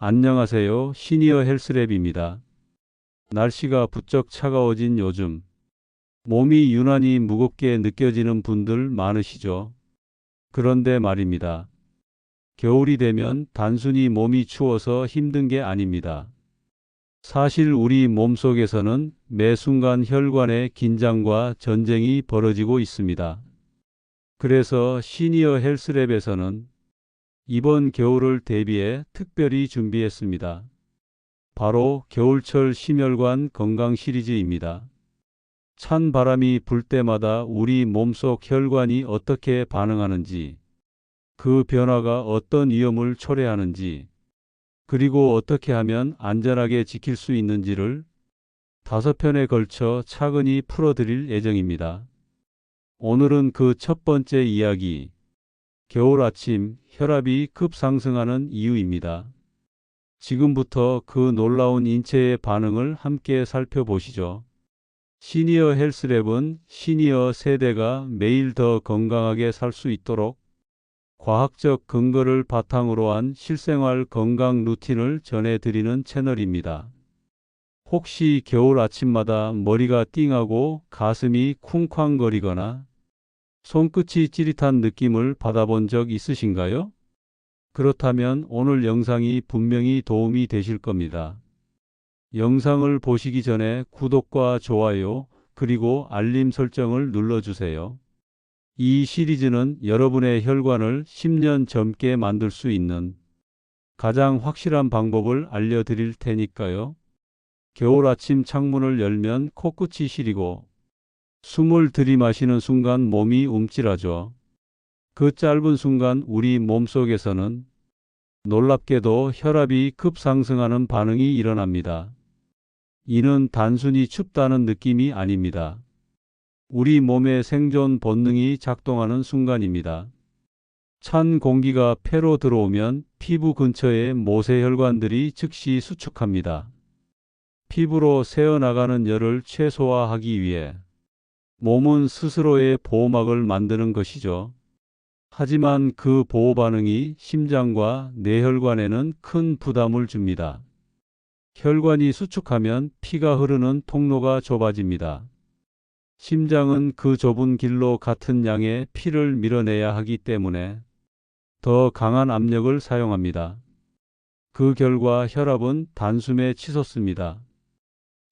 안녕하세요. 시니어 헬스랩입니다. 날씨가 부쩍 차가워진 요즘 몸이 유난히 무겁게 느껴지는 분들 많으시죠? 그런데 말입니다. 겨울이 되면 단순히 몸이 추워서 힘든 게 아닙니다. 사실 우리 몸속에서는 매 순간 혈관의 긴장과 전쟁이 벌어지고 있습니다. 그래서 시니어 헬스랩에서는 이번 겨울을 대비해 특별히 준비했습니다. 바로 겨울철 심혈관 건강 시리즈입니다. 찬 바람이 불 때마다 우리 몸속 혈관이 어떻게 반응하는지, 그 변화가 어떤 위험을 초래하는지, 그리고 어떻게 하면 안전하게 지킬 수 있는지를 5편에 걸쳐 차근히 풀어드릴 예정입니다. 오늘은 그 첫 번째 이야기, 겨울 아침 혈압이 급상승하는 이유입니다. 지금부터 그 놀라운 인체의 반응을 함께 살펴보시죠. 시니어 헬스랩은 시니어 세대가 매일 더 건강하게 살 수 있도록 과학적 근거를 바탕으로 한 실생활 건강 루틴을 전해드리는 채널입니다. 혹시 겨울 아침마다 머리가 띵하고 가슴이 쿵쾅거리거나 손끝이 찌릿한 느낌을 받아본 적 있으신가요? 그렇다면 오늘 영상이 분명히 도움이 되실 겁니다. 영상을 보시기 전에 구독과 좋아요, 그리고 알림 설정을 눌러주세요. 이 시리즈는 여러분의 혈관을 10년 젊게 만들 수 있는 가장 확실한 방법을 알려드릴 테니까요. 겨울 아침 창문을 열면 코끝이 시리고 숨을 들이마시는 순간 몸이 움찔하죠. 그 짧은 순간 우리 몸속에서는 놀랍게도 혈압이 급상승하는 반응이 일어납니다. 이는 단순히 춥다는 느낌이 아닙니다. 우리 몸의 생존 본능이 작동하는 순간입니다. 찬 공기가 폐로 들어오면 피부 근처의 모세혈관들이 즉시 수축합니다. 피부로 새어나가는 열을 최소화하기 위해 몸은 스스로의 보호막을 만드는 것이죠. 하지만 그 보호 반응이 심장과 뇌혈관에는 큰 부담을 줍니다. 혈관이 수축하면 피가 흐르는 통로가 좁아집니다. 심장은 그 좁은 길로 같은 양의 피를 밀어내야 하기 때문에 더 강한 압력을 사용합니다. 그 결과 혈압은 단숨에 치솟습니다.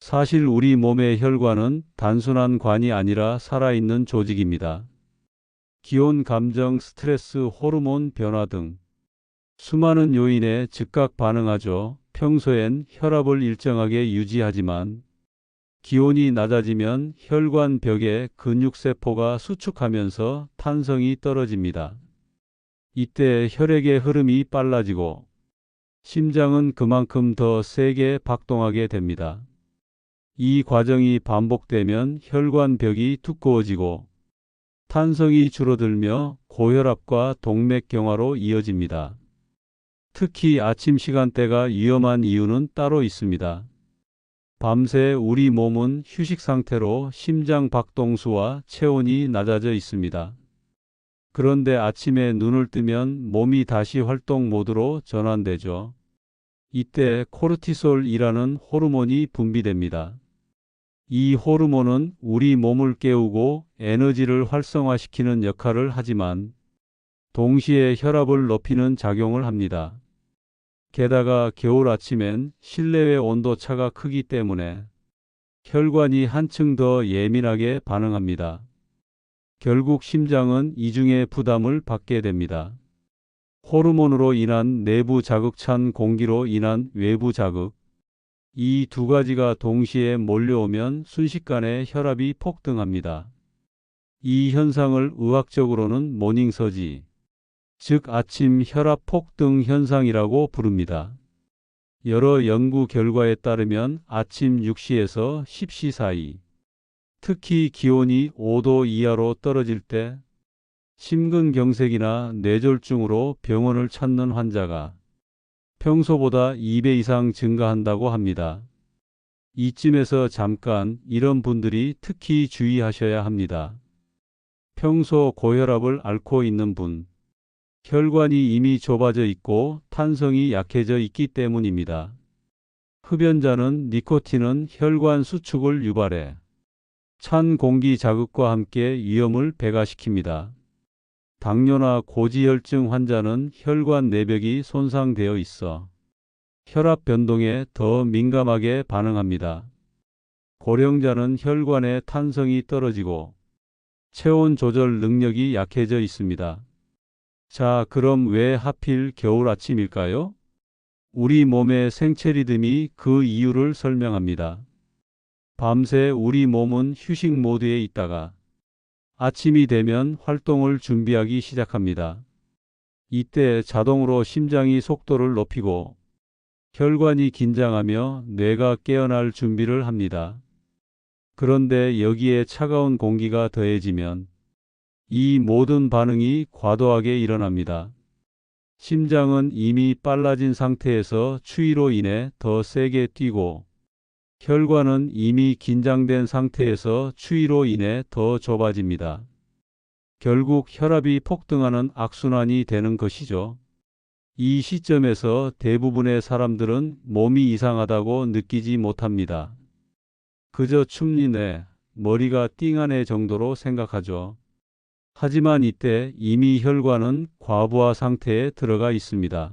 사실 우리 몸의 혈관은 단순한 관이 아니라 살아있는 조직입니다. 기온, 감정, 스트레스, 호르몬 변화 등 수많은 요인에 즉각 반응하죠. 평소엔 혈압을 일정하게 유지하지만 기온이 낮아지면 혈관 벽에 근육세포가 수축하면서 탄성이 떨어집니다. 이때 혈액의 흐름이 빨라지고 심장은 그만큼 더 세게 박동하게 됩니다. 이 과정이 반복되면 혈관 벽이 두꺼워지고 탄성이 줄어들며 고혈압과 동맥경화로 이어집니다. 특히 아침 시간대가 위험한 이유는 따로 있습니다. 밤새 우리 몸은 휴식 상태로 심장 박동수와 체온이 낮아져 있습니다. 그런데 아침에 눈을 뜨면 몸이 다시 활동 모드로 전환되죠. 이때 코르티솔이라는 호르몬이 분비됩니다. 이 호르몬은 우리 몸을 깨우고 에너지를 활성화시키는 역할을 하지만 동시에 혈압을 높이는 작용을 합니다. 게다가 겨울 아침엔 실내외 온도차가 크기 때문에 혈관이 한층 더 예민하게 반응합니다. 결국 심장은 이중의 부담을 받게 됩니다. 호르몬으로 인한 내부 자극, 찬 공기로 인한 외부 자극. 이 두 가지가 동시에 몰려오면 순식간에 혈압이 폭등합니다. 이 현상을 의학적으로는 모닝서지, 즉 아침 혈압 폭등 현상이라고 부릅니다. 여러 연구 결과에 따르면 아침 6시에서 10시 사이, 특히 기온이 5도 이하로 떨어질 때 심근경색이나 뇌졸중으로 병원을 찾는 환자가 평소보다 2배 이상 증가한다고 합니다. 이쯤에서 잠깐 이런 분들이 특히 주의하셔야 합니다. 평소 고혈압을 앓고 있는 분, 혈관이 이미 좁아져 있고 탄성이 약해져 있기 때문입니다. 흡연자는 니코틴은 혈관 수축을 유발해 찬 공기 자극과 함께 위험을 배가시킵니다. 당뇨나 고지혈증 환자는 혈관 내벽이 손상되어 있어 혈압 변동에 더 민감하게 반응합니다. 고령자는 혈관의 탄성이 떨어지고 체온 조절 능력이 약해져 있습니다. 자, 그럼 왜 하필 겨울 아침일까요? 우리 몸의 생체 리듬이 그 이유를 설명합니다. 밤새 우리 몸은 휴식 모드에 있다가 아침이 되면 활동을 준비하기 시작합니다. 이때 자동으로 심장이 속도를 높이고 혈관이 긴장하며 뇌가 깨어날 준비를 합니다. 그런데 여기에 차가운 공기가 더해지면 이 모든 반응이 과도하게 일어납니다. 심장은 이미 빨라진 상태에서 추위로 인해 더 세게 뛰고 혈관은 이미 긴장된 상태에서 추위로 인해 더 좁아집니다. 결국 혈압이 폭등하는 악순환이 되는 것이죠. 이 시점에서 대부분의 사람들은 몸이 이상하다고 느끼지 못합니다. 그저 춥네, 머리가 띵하네 정도로 생각하죠. 하지만 이때 이미 혈관은 과부하 상태에 들어가 있습니다.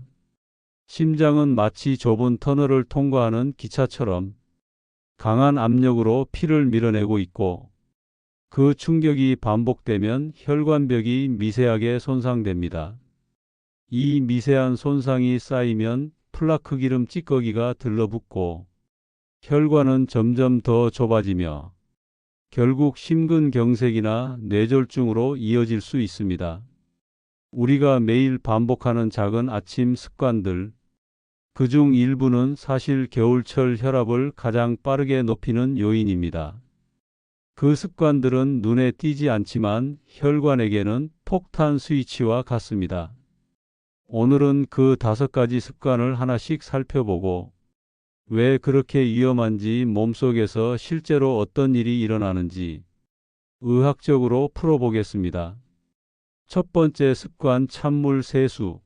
심장은 마치 좁은 터널을 통과하는 기차처럼 강한 압력으로 피를 밀어내고 있고 그 충격이 반복되면 혈관벽이 미세하게 손상됩니다. 이 미세한 손상이 쌓이면 플라크 기름 찌꺼기가 들러붙고 혈관은 점점 더 좁아지며 결국 심근경색이나 뇌졸중으로 이어질 수 있습니다. 우리가 매일 반복하는 작은 아침 습관들, 그중 일부는 사실 겨울철 혈압을 가장 빠르게 높이는 요인입니다. 그 습관들은 눈에 띄지 않지만 혈관에게는 폭탄 스위치와 같습니다. 오늘은 그 5가지 습관을 하나씩 살펴보고 왜 그렇게 위험한지, 몸속에서 실제로 어떤 일이 일어나는지 의학적으로 풀어보겠습니다. 첫 번째 습관, 찬물 세수.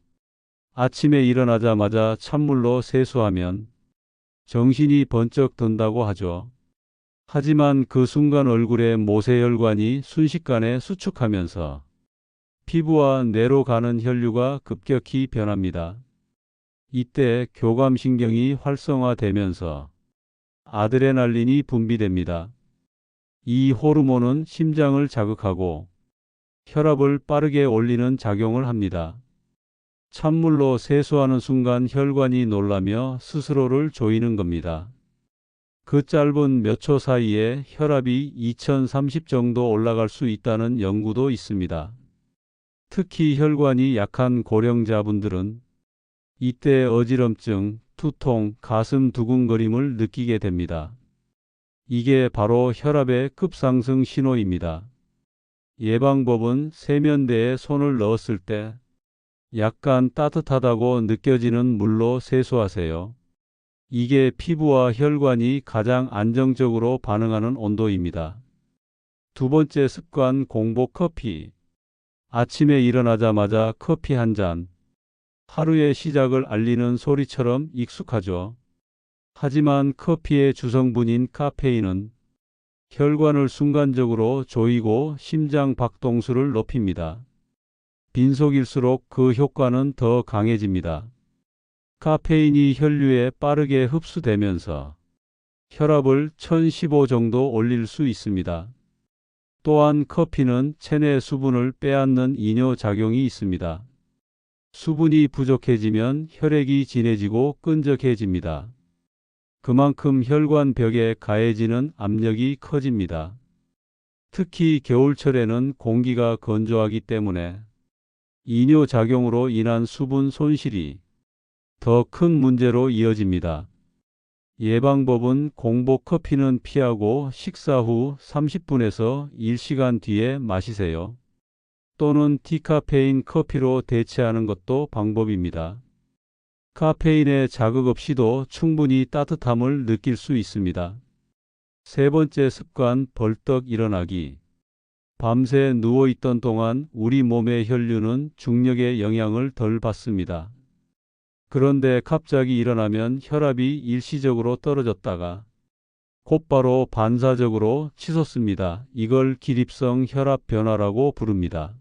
아침에 일어나자마자 찬물로 세수하면 정신이 번쩍 든다고 하죠. 하지만 그 순간 얼굴의 모세혈관이 순식간에 수축하면서 피부와 뇌로 가는 혈류가 급격히 변합니다. 이때 교감신경이 활성화되면서 아드레날린이 분비됩니다. 이 호르몬은 심장을 자극하고 혈압을 빠르게 올리는 작용을 합니다. 찬물로 세수하는 순간 혈관이 놀라며 스스로를 조이는 겁니다. 그 짧은 몇 초 사이에 혈압이 2030 정도 올라갈 수 있다는 연구도 있습니다. 특히 혈관이 약한 고령자분들은 이때 어지럼증, 두통, 가슴 두근거림을 느끼게 됩니다. 이게 바로 혈압의 급상승 신호입니다. 예방법은 세면대에 손을 넣었을 때 약간 따뜻하다고 느껴지는 물로 세수하세요. 이게 피부와 혈관이 가장 안정적으로 반응하는 온도입니다. 두 번째 습관, 공복 커피. 아침에 일어나자마자 커피 한 잔. 하루의 시작을 알리는 소리처럼 익숙하죠. 하지만 커피의 주성분인 카페인은 혈관을 순간적으로 조이고 심장 박동수를 높입니다. 빈속일수록 그 효과는 더 강해집니다. 카페인이 혈류에 빠르게 흡수되면서 혈압을 1015 정도 올릴 수 있습니다. 또한 커피는 체내 수분을 빼앗는 이뇨 작용이 있습니다. 수분이 부족해지면 혈액이 진해지고 끈적해집니다. 그만큼 혈관 벽에 가해지는 압력이 커집니다. 특히 겨울철에는 공기가 건조하기 때문에 이뇨 작용으로 인한 수분 손실이 더 큰 문제로 이어집니다. 예방법은 공복 커피는 피하고 식사 후 30분에서 1시간 뒤에 마시세요. 또는 디카페인 커피로 대체하는 것도 방법입니다. 카페인의 자극 없이도 충분히 따뜻함을 느낄 수 있습니다. 세 번째 습관, 벌떡 일어나기. 밤새 누워있던 동안 우리 몸의 혈류는 중력의 영향을 덜 받습니다. 그런데 갑자기 일어나면 혈압이 일시적으로 떨어졌다가 곧바로 반사적으로 치솟습니다. 이걸 기립성 혈압 변화라고 부릅니다.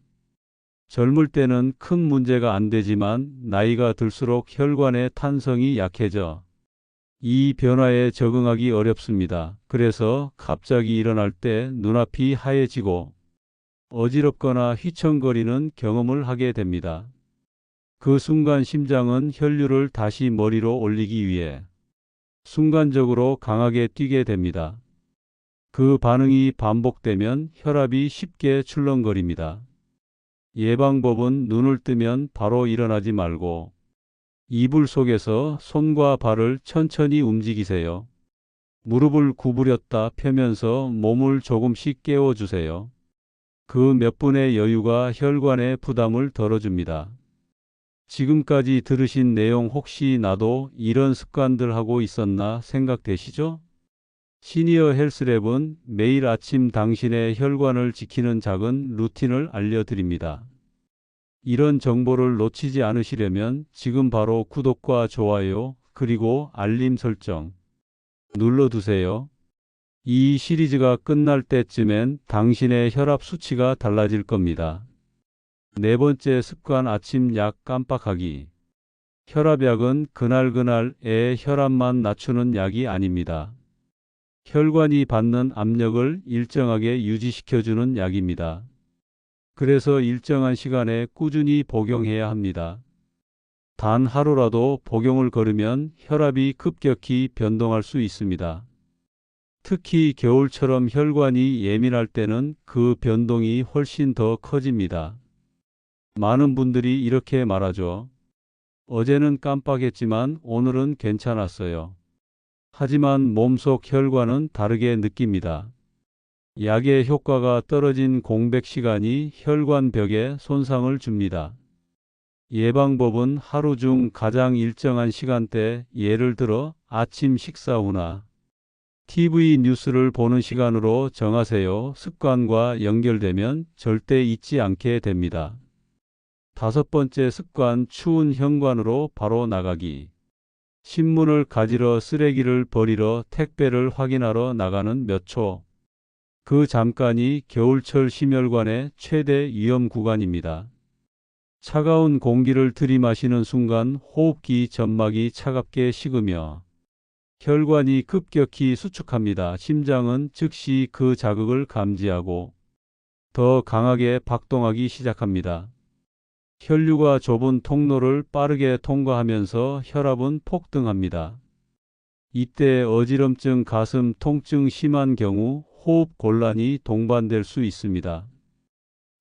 젊을 때는 큰 문제가 안 되지만 나이가 들수록 혈관의 탄성이 약해져 이 변화에 적응하기 어렵습니다. 그래서 갑자기 일어날 때 눈앞이 하얘지고 어지럽거나 휘청거리는 경험을 하게 됩니다. 그 순간 심장은 혈류를 다시 머리로 올리기 위해 순간적으로 강하게 뛰게 됩니다. 그 반응이 반복되면 혈압이 쉽게 출렁거립니다. 예방법은 눈을 뜨면 바로 일어나지 말고 이불 속에서 손과 발을 천천히 움직이세요. 무릎을 구부렸다 펴면서 몸을 조금씩 깨워주세요. 그 몇 분의 여유가 혈관의 부담을 덜어줍니다. 지금까지 들으신 내용 혹시 나도 이런 습관들 하고 있었나 생각되시죠? 시니어 헬스랩은 매일 아침 당신의 혈관을 지키는 작은 루틴을 알려드립니다. 이런 정보를 놓치지 않으시려면 지금 바로 구독과 좋아요 그리고 알림 설정 눌러두세요. 이 시리즈가 끝날 때쯤엔 당신의 혈압 수치가 달라질 겁니다. 네 번째 습관 아침 약 깜빡하기. 혈압약은 그날그날의 혈압만 낮추는 약이 아닙니다. 혈관이 받는 압력을 일정하게 유지시켜주는 약입니다. 그래서 일정한 시간에 꾸준히 복용해야 합니다. 단 하루라도 복용을 거르면 혈압이 급격히 변동할 수 있습니다. 특히 겨울처럼 혈관이 예민할 때는 그 변동이 훨씬 더 커집니다. 많은 분들이 이렇게 말하죠. 어제는 깜빡했지만 오늘은 괜찮았어요. 하지만 몸속 혈관은 다르게 느낍니다. 약의 효과가 떨어진 공백 시간이 혈관 벽에 손상을 줍니다. 예방법은 하루 중 가장 일정한 시간대, 예를 들어 아침 식사 후나 TV 뉴스를 보는 시간으로 정하세요. 습관과 연결되면 절대 잊지 않게 됩니다. 다섯 번째 습관 추운 현관으로 바로 나가기. 신문을 가지러 쓰레기를 버리러 택배를 확인하러 나가는 몇 초. 그 잠깐이 겨울철 심혈관의 최대 위험 구간입니다. 차가운 공기를 들이마시는 순간 호흡기 점막이 차갑게 식으며 혈관이 급격히 수축합니다. 심장은 즉시 그 자극을 감지하고 더 강하게 박동하기 시작합니다. 혈류가 좁은 통로를 빠르게 통과하면서 혈압은 폭등합니다. 이때 어지럼증, 가슴 통증 심한 경우 호흡 곤란이 동반될 수 있습니다.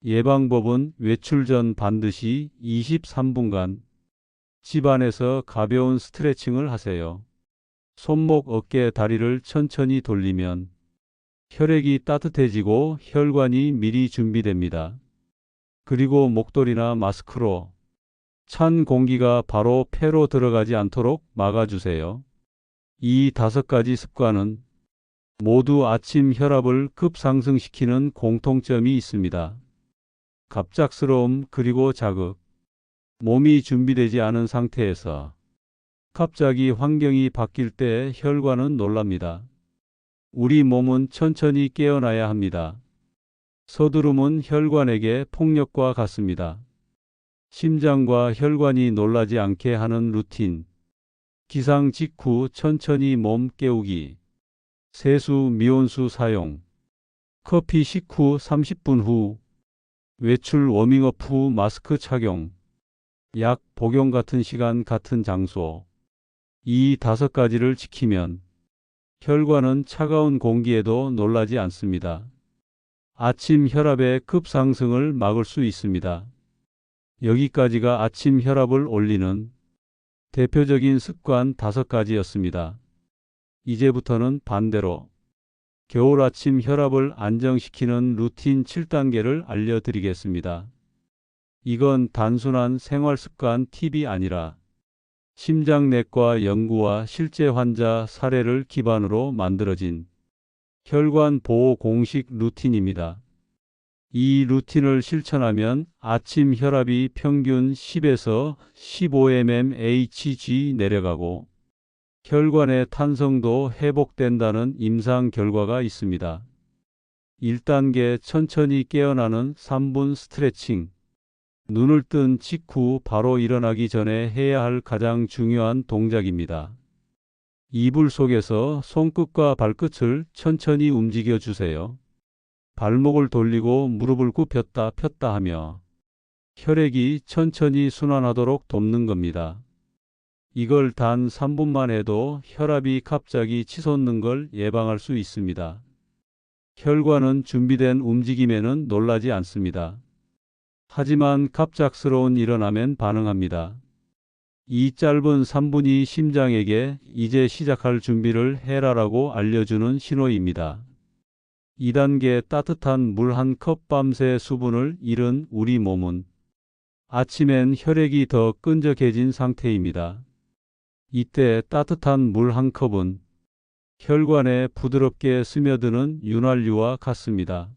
예방법은 외출 전 반드시 23분간 집안에서 가벼운 스트레칭을 하세요. 손목, 어깨, 다리를 천천히 돌리면 혈액이 따뜻해지고 혈관이 미리 준비됩니다. 그리고 목도리나 마스크로 찬 공기가 바로 폐로 들어가지 않도록 막아주세요. 이 5가지 습관은 모두 아침 혈압을 급상승시키는 공통점이 있습니다. 갑작스러움 그리고 자극. 몸이 준비되지 않은 상태에서 갑자기 환경이 바뀔 때 혈관은 놀랍니다. 우리 몸은 천천히 깨어나야 합니다. 서두름은 혈관에게 폭력과 같습니다. 심장과 혈관이 놀라지 않게 하는 루틴. 기상 직후 천천히 몸 깨우기. 세수, 미온수 사용. 커피 식후 30분 후. 외출 워밍업 후 마스크 착용. 약 복용 같은 시간 같은 장소. 이 5가지를 지키면 혈관은 차가운 공기에도 놀라지 않습니다. 아침 혈압의 급상승을 막을 수 있습니다. 여기까지가 아침 혈압을 올리는 대표적인 습관 5가지였습니다. 이제부터는 반대로 겨울 아침 혈압을 안정시키는 루틴 7단계를 알려드리겠습니다. 이건 단순한 생활습관 팁이 아니라 심장내과 연구와 실제 환자 사례를 기반으로 만들어진 혈관 보호 공식 루틴입니다. 이 루틴을 실천하면 아침 혈압이 평균 10에서 15mmHg 내려가고 혈관의 탄성도 회복된다는 임상 결과가 있습니다. 1단계 천천히 깨어나는 3분 스트레칭. 눈을 뜬 직후 바로 일어나기 전에 해야 할 가장 중요한 동작입니다. 이불 속에서 손끝과 발끝을 천천히 움직여 주세요. 발목을 돌리고 무릎을 굽혔다 폈다 하며 혈액이 천천히 순환하도록 돕는 겁니다. 이걸 단 3분만 해도 혈압이 갑자기 치솟는 걸 예방할 수 있습니다. 혈관은 준비된 움직임에는 놀라지 않습니다. 하지만 갑작스러운 일어나면 반응합니다. 이 짧은 3분이 심장에게 이제 시작할 준비를 해라라고 알려주는 신호입니다. 2단계 따뜻한 물 한 컵. 밤새 수분을 잃은 우리 몸은 아침엔 혈액이 더 끈적해진 상태입니다. 이때 따뜻한 물 한 컵은 혈관에 부드럽게 스며드는 윤활유와 같습니다.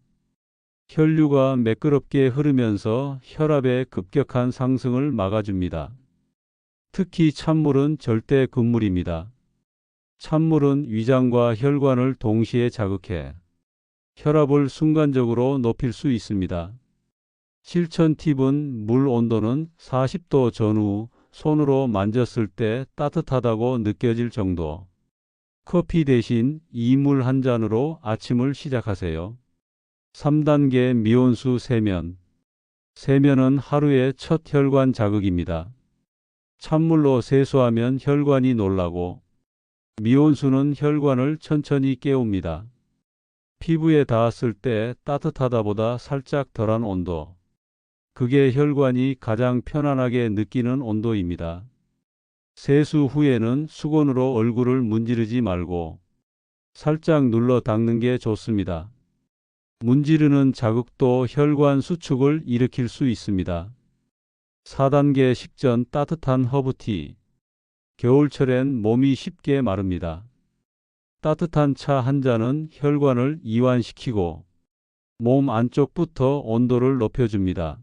혈류가 매끄럽게 흐르면서 혈압의 급격한 상승을 막아줍니다. 특히 찬물은 절대 금물입니다. 찬물은 위장과 혈관을 동시에 자극해 혈압을 순간적으로 높일 수 있습니다. 실천 팁은 물 온도는 40도 전후 손으로 만졌을 때 따뜻하다고 느껴질 정도. 커피 대신 이물 한 잔으로 아침을 시작하세요. 3단계 미온수 세면. 세면은 하루의 첫 혈관 자극입니다. 찬물로 세수하면 혈관이 놀라고 미온수는 혈관을 천천히 깨웁니다. 피부에 닿았을 때 따뜻하다보다 살짝 덜한 온도. 그게 혈관이 가장 편안하게 느끼는 온도입니다. 세수 후에는 수건으로 얼굴을 문지르지 말고 살짝 눌러 닦는 게 좋습니다. 문지르는 자극도 혈관 수축을 일으킬 수 있습니다. 4단계 식전 따뜻한 허브티. 겨울철엔 몸이 쉽게 마릅니다. 따뜻한 차 한 잔은 혈관을 이완시키고 몸 안쪽부터 온도를 높여줍니다.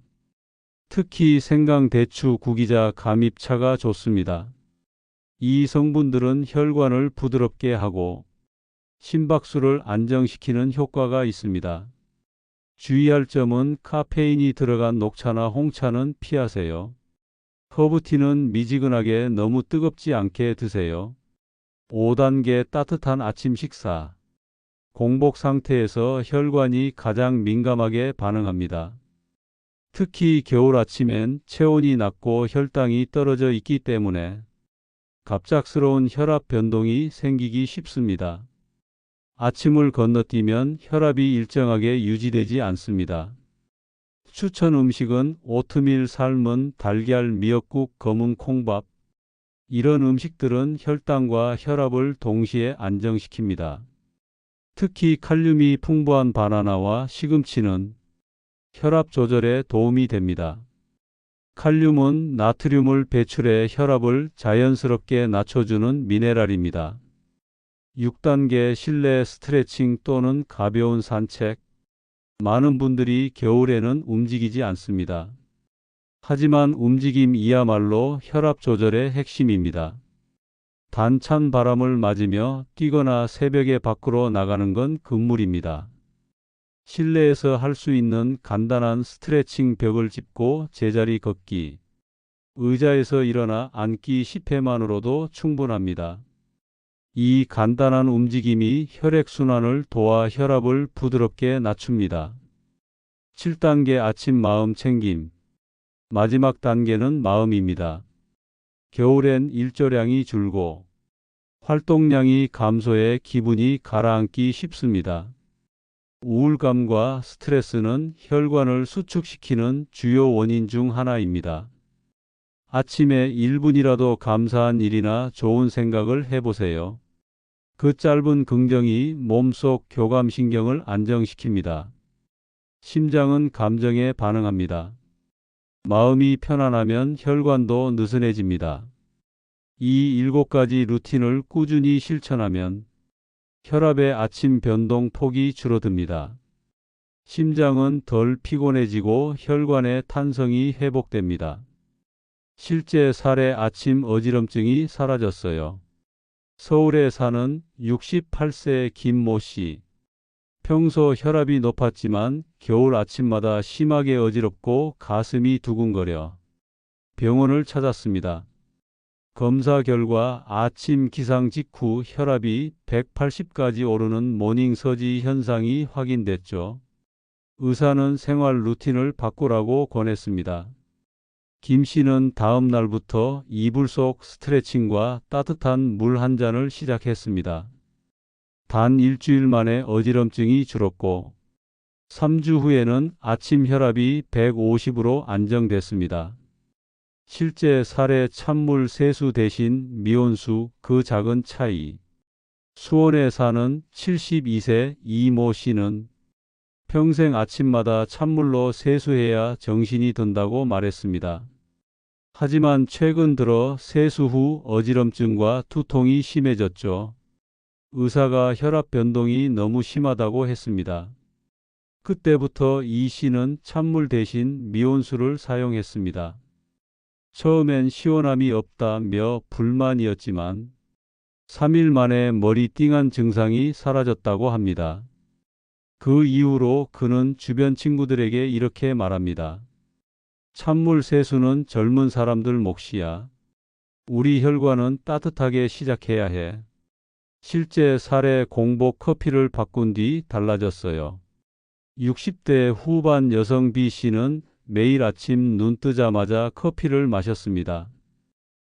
특히 생강, 대추, 구기자, 감잎차가 좋습니다. 이 성분들은 혈관을 부드럽게 하고 심박수를 안정시키는 효과가 있습니다. 주의할 점은 카페인이 들어간 녹차나 홍차는 피하세요. 허브티는 미지근하게 너무 뜨겁지 않게 드세요. 5단계 따뜻한 아침 식사. 공복 상태에서 혈관이 가장 민감하게 반응합니다. 특히 겨울 아침엔 체온이 낮고 혈당이 떨어져 있기 때문에 갑작스러운 혈압 변동이 생기기 쉽습니다. 아침을 건너뛰면 혈압이 일정하게 유지되지 않습니다. 추천 음식은 오트밀, 삶은 달걀, 미역국, 검은 콩밥. 이런 음식들은 혈당과 혈압을 동시에 안정시킵니다. 특히 칼륨이 풍부한 바나나와 시금치는 혈압 조절에 도움이 됩니다. 칼륨은 나트륨을 배출해 혈압을 자연스럽게 낮춰주는 미네랄입니다. 6단계 실내 스트레칭 또는 가벼운 산책. 많은 분들이 겨울에는 움직이지 않습니다. 하지만 움직임이야말로 혈압 조절의 핵심입니다. 단 찬 바람을 맞으며 뛰거나 새벽에 밖으로 나가는 건 금물입니다. 실내에서 할 수 있는 간단한 스트레칭, 벽을 짚고 제자리 걷기, 의자에서 일어나 앉기 10회만으로도 충분합니다. 이 간단한 움직임이 혈액순환을 도와 혈압을 부드럽게 낮춥니다. 7단계 아침 마음 챙김. 마지막 단계는 마음입니다. 겨울엔 일조량이 줄고 활동량이 감소해 기분이 가라앉기 쉽습니다. 우울감과 스트레스는 혈관을 수축시키는 주요 원인 중 하나입니다. 아침에 1분이라도 감사한 일이나 좋은 생각을 해보세요. 그 짧은 긍정이 몸속 교감신경을 안정시킵니다. 심장은 감정에 반응합니다. 마음이 편안하면 혈관도 느슨해집니다. 이 7가지 루틴을 꾸준히 실천하면 혈압의 아침 변동 폭이 줄어듭니다. 심장은 덜 피곤해지고 혈관의 탄성이 회복됩니다. 실제 살해 아침 어지럼증이 사라졌어요. 서울에 사는 68세 김모 씨. 평소 혈압이 높았지만 겨울 아침마다 심하게 어지럽고 가슴이 두근거려 병원을 찾았습니다. 검사 결과 아침 기상 직후 혈압이 180까지 오르는 모닝서지 현상이 확인됐죠. 의사는 생활 루틴을 바꾸라고 권했습니다. 김 씨는 다음 날부터 이불 속 스트레칭과 따뜻한 물 한 잔을 시작했습니다. 단 일주일 만에 어지럼증이 줄었고 3주 후에는 아침 혈압이 150으로 안정됐습니다. 실제 살해 찬물 세수 대신 미온수 그 작은 차이. 수원에 사는 72세 이모 씨는 평생 아침마다 찬물로 세수해야 정신이 든다고 말했습니다. 하지만 최근 들어 세수 후 어지럼증과 두통이 심해졌죠. 의사가 혈압 변동이 너무 심하다고 했습니다. 그때부터 이 씨는 찬물 대신 미온수를 사용했습니다. 처음엔 시원함이 없다며 불만이었지만 3일 만에 머리띵한 증상이 사라졌다고 합니다. 그 이후로 그는 주변 친구들에게 이렇게 말합니다. 찬물 세수는 젊은 사람들 몫이야. 우리 혈관은 따뜻하게 시작해야 해. 실제 살해 공복 커피를 바꾼 뒤 달라졌어요. 60대 후반 여성 B 씨는 매일 아침 눈 뜨자마자 커피를 마셨습니다.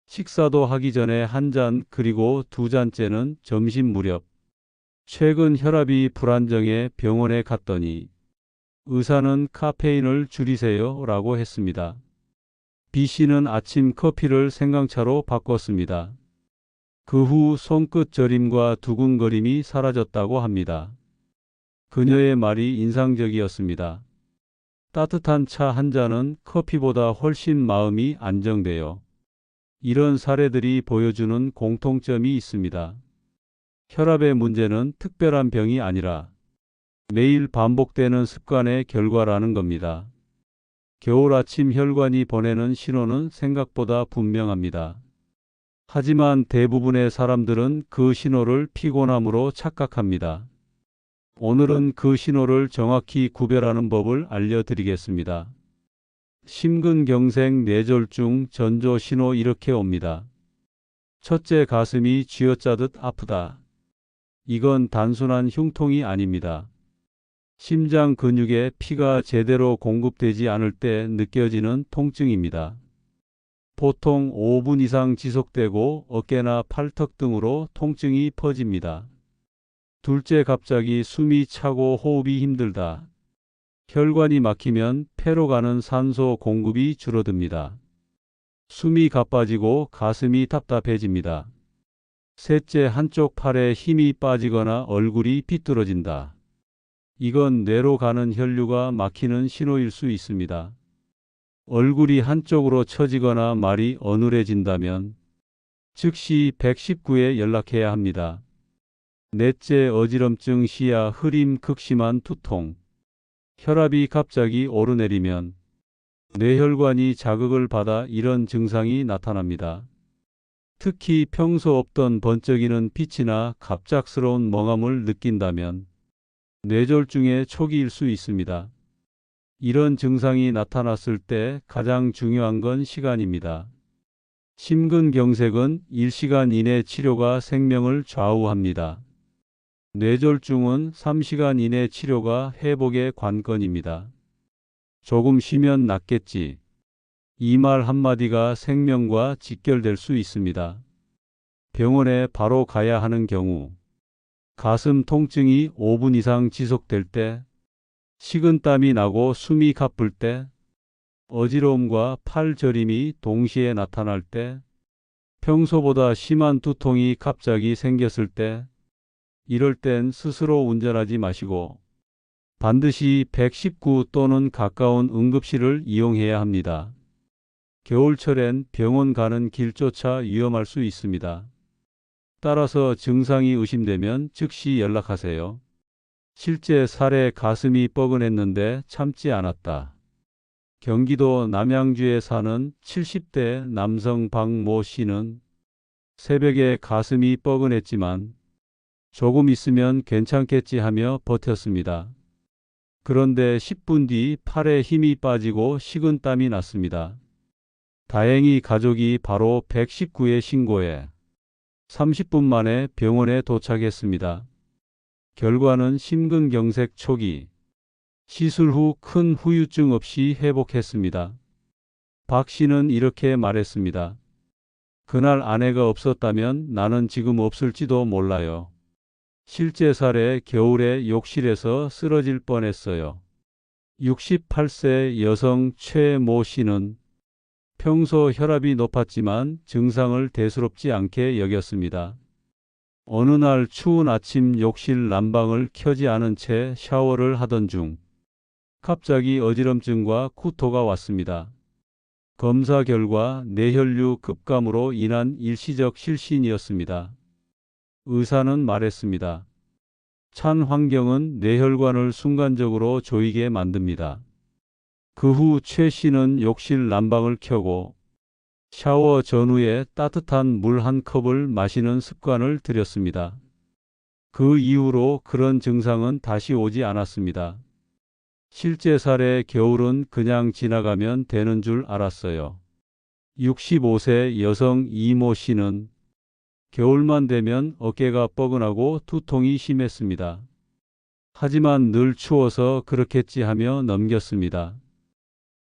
식사도 하기 전에 한 잔 그리고 두 잔째는 점심 무렵. 최근 혈압이 불안정해 병원에 갔더니 의사는 카페인을 줄이세요 라고 했습니다. B 씨는 아침 커피를 생강차로 바꿨습니다. 그 후 손끝 저림과 두근거림이 사라졌다고 합니다. 그녀의 말이 인상적이었습니다. 따뜻한 차 한 잔은 커피보다 훨씬 마음이 안정돼요. 이런 사례들이 보여주는 공통점이 있습니다. 혈압의 문제는 특별한 병이 아니라 매일 반복되는 습관의 결과라는 겁니다. 겨울 아침 혈관이 보내는 신호는 생각보다 분명합니다. 하지만 대부분의 사람들은 그 신호를 피곤함으로 착각합니다. 오늘은 그 신호를 정확히 구별하는 법을 알려드리겠습니다. 심근경색 뇌졸중 전조 신호 이렇게 옵니다. 첫째, 가슴이 쥐어짜듯 아프다. 이건 단순한 흉통이 아닙니다. 심장 근육에 피가 제대로 공급되지 않을 때 느껴지는 통증입니다. 보통 5분 이상 지속되고 어깨나 팔턱 등으로 통증이 퍼집니다. 둘째, 갑자기 숨이 차고 호흡이 힘들다. 혈관이 막히면 폐로 가는 산소 공급이 줄어듭니다. 숨이 가빠지고 가슴이 답답해집니다. 셋째, 한쪽 팔에 힘이 빠지거나 얼굴이 비뚤어진다. 이건 뇌로 가는 혈류가 막히는 신호일 수 있습니다. 얼굴이 한쪽으로 처지거나 말이 어눌해진다면 즉시 119에 연락해야 합니다. 넷째, 어지럼증, 시야 흐림, 극심한 두통. 혈압이 갑자기 오르내리면 뇌혈관이 자극을 받아 이런 증상이 나타납니다. 특히 평소 없던 번쩍이는 빛이나 갑작스러운 멍함을 느낀다면 뇌졸중의 초기일 수 있습니다. 이런 증상이 나타났을 때 가장 중요한 건 시간입니다. 심근경색은 1시간 이내 치료가 생명을 좌우합니다. 뇌졸중은 3시간 이내 치료가 회복의 관건입니다. 조금 쉬면 낫겠지. 이 말 한마디가 생명과 직결될 수 있습니다. 병원에 바로 가야 하는 경우, 가슴 통증이 5분 이상 지속될 때, 식은땀이 나고 숨이 가쁠 때, 어지러움과 팔 저림이 동시에 나타날 때, 평소보다 심한 두통이 갑자기 생겼을 때, 이럴 땐 스스로 운전하지 마시고 반드시 119 또는 가까운 응급실을 이용해야 합니다. 겨울철엔 병원 가는 길조차 위험할 수 있습니다. 따라서 증상이 의심되면 즉시 연락하세요. 실제 살해 가슴이 뻐근했는데 참지 않았다. 경기도 남양주에 사는 70대 남성 박모 씨는 새벽에 가슴이 뻐근했지만 조금 있으면 괜찮겠지 하며 버텼습니다. 그런데 10분 뒤 팔에 힘이 빠지고 식은땀이 났습니다. 다행히 가족이 바로 119에 신고해 30분 만에 병원에 도착했습니다. 결과는 심근경색 초기. 시술 후 큰 후유증 없이 회복했습니다. 박 씨는 이렇게 말했습니다. 그날 아내가 없었다면 나는 지금 없을지도 몰라요. 실제 살해 겨울에 욕실에서 쓰러질 뻔했어요. 68세 여성 최모 씨는 평소 혈압이 높았지만 증상을 대수롭지 않게 여겼습니다. 어느 날 추운 아침 욕실 난방을 켜지 않은 채 샤워를 하던 중 갑자기 어지럼증과 구토가 왔습니다. 검사 결과 뇌혈류 급감으로 인한 일시적 실신이었습니다. 의사는 말했습니다. 찬 환경은 뇌혈관을 순간적으로 조이게 만듭니다. 그 후 최 씨는 욕실 난방을 켜고 샤워 전후에 따뜻한 물 한 컵을 마시는 습관을 들였습니다. 그 이후로 그런 증상은 다시 오지 않았습니다. 실제 살해 겨울은 그냥 지나가면 되는 줄 알았어요. 65세 여성 이모 씨는 겨울만 되면 어깨가 뻐근하고 두통이 심했습니다. 하지만 늘 추워서 그렇겠지 하며 넘겼습니다.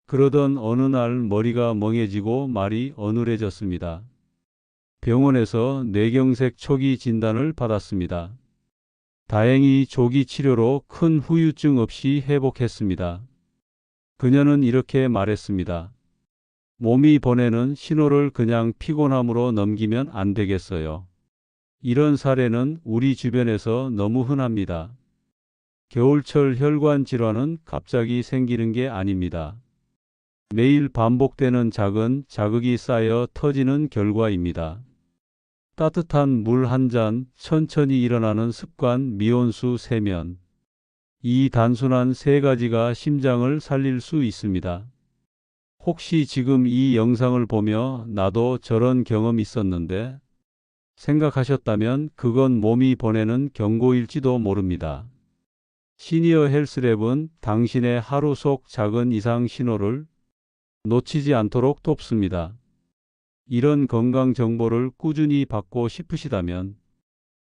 그러던 어느 날 머리가 멍해지고 말이 어눌해졌습니다. 병원에서 뇌경색 초기 진단을 받았습니다. 다행히 조기 치료로 큰 후유증 없이 회복했습니다. 그녀는 이렇게 말했습니다. 몸이 보내는 신호를 그냥 피곤함으로 넘기면 안 되겠어요. 이런 사례는 우리 주변에서 너무 흔합니다. 겨울철 혈관 질환은 갑자기 생기는 게 아닙니다. 매일 반복되는 작은 자극이 쌓여 터지는 결과입니다. 따뜻한 물 한 잔, 천천히 일어나는 습관, 미온수 세면. 이 단순한 세 가지가 심장을 살릴 수 있습니다. 혹시 지금 이 영상을 보며 나도 저런 경험 있었는데 생각하셨다면 그건 몸이 보내는 경고일지도 모릅니다. 시니어 헬스랩은 당신의 하루 속 작은 이상 신호를 놓치지 않도록 돕습니다. 이런 건강 정보를 꾸준히 받고 싶으시다면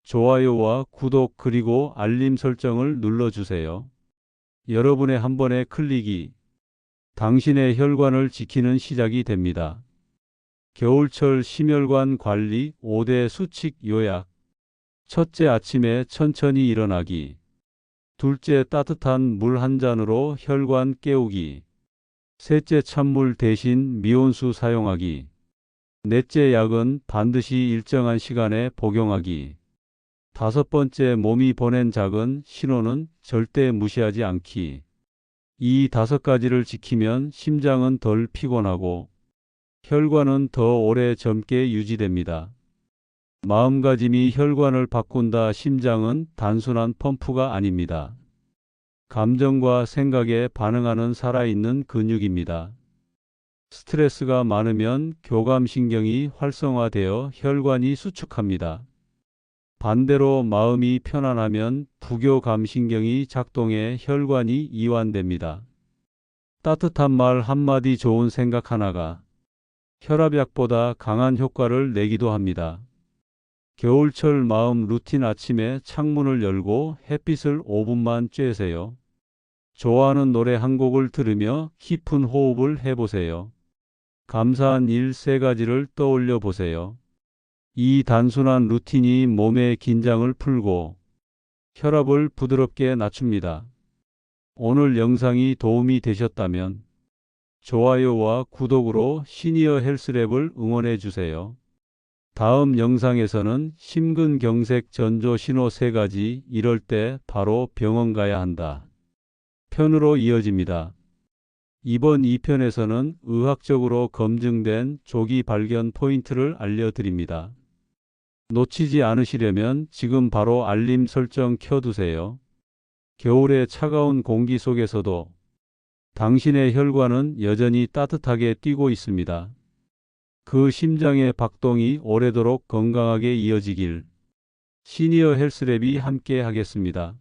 좋아요와 구독 그리고 알림 설정을 눌러주세요. 여러분의 한 번의 클릭이 당신의 혈관을 지키는 시작이 됩니다. 겨울철 심혈관 관리 5대 수칙 요약. 첫째, 아침에 천천히 일어나기. 둘째, 따뜻한 물 한 잔으로 혈관 깨우기. 셋째, 찬물 대신 미온수 사용하기. 넷째, 약은 반드시 일정한 시간에 복용하기. 다섯 번째, 몸이 보낸 작은 신호는 절대 무시하지 않기. 이 다섯 가지를 지키면 심장은 덜 피곤하고 혈관은 더 오래 젊게 유지됩니다. 마음가짐이 혈관을 바꾼다. 심장은 단순한 펌프가 아닙니다. 감정과 생각에 반응하는 살아있는 근육입니다. 스트레스가 많으면 교감신경이 활성화되어 혈관이 수축합니다. 반대로 마음이 편안하면 부교감신경이 작동해 혈관이 이완됩니다. 따뜻한 말 한마디, 좋은 생각 하나가 혈압약보다 강한 효과를 내기도 합니다. 겨울철 마음 루틴. 아침에 창문을 열고 햇빛을 5분만 쬐세요. 좋아하는 노래 한 곡을 들으며 깊은 호흡을 해보세요. 감사한 일 세 가지를 떠올려 보세요. 이 단순한 루틴이 몸의 긴장을 풀고 혈압을 부드럽게 낮춥니다. 오늘 영상이 도움이 되셨다면 좋아요와 구독으로 시니어 헬스랩을 응원해 주세요. 다음 영상에서는 심근경색 전조 신호 세 가지, 이럴 때 바로 병원 가야 한다 편으로 이어집니다. 이번 2편에서는 의학적으로 검증된 조기 발견 포인트를 알려드립니다. 놓치지 않으시려면 지금 바로 알림 설정 켜두세요. 겨울의 차가운 공기 속에서도 당신의 혈관은 여전히 따뜻하게 뛰고 있습니다. 그 심장의 박동이 오래도록 건강하게 이어지길. 시니어 헬스랩이 함께 하겠습니다.